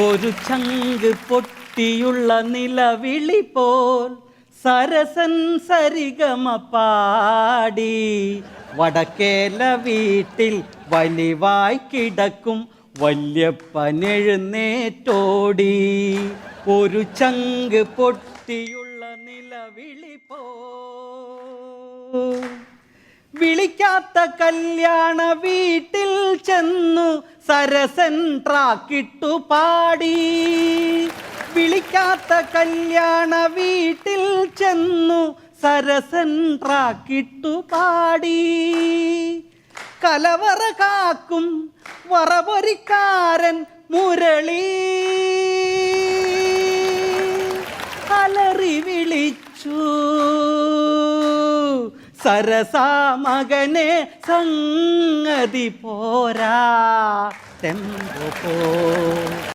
ഒരു ചങ്ക് പൊട്ടിയുള്ള നിലവിളി പോൽ സരസൻ സരിഗമ പാടി വടക്കേല വീട്ടിൽ വലിവായി കിടക്കും വല്യപ്പനെഴുന്നേറ്റോടി. ഒരു ചങ്ക് പൊട്ടിയുള്ള നിലവിളി പോൽ വിളിക്കാത്ത കല്യാണ വീട്ടിൽ ചെന്നു സരസൻ ട്രാക്കിട്ടു പാടി. വിളിക്കാത്ത കല്യാണ വീട്ടിൽ ചെന്നു സരസൻ ട്രാക്കിട്ടു പാടി. കലവറ കാക്കും വറപൊരിക്കാരൻ മുരളി അലറി വിളിച്ചു, സരസാ മകനെ സംഗതി പോരാ ടെമ്പോ പോ.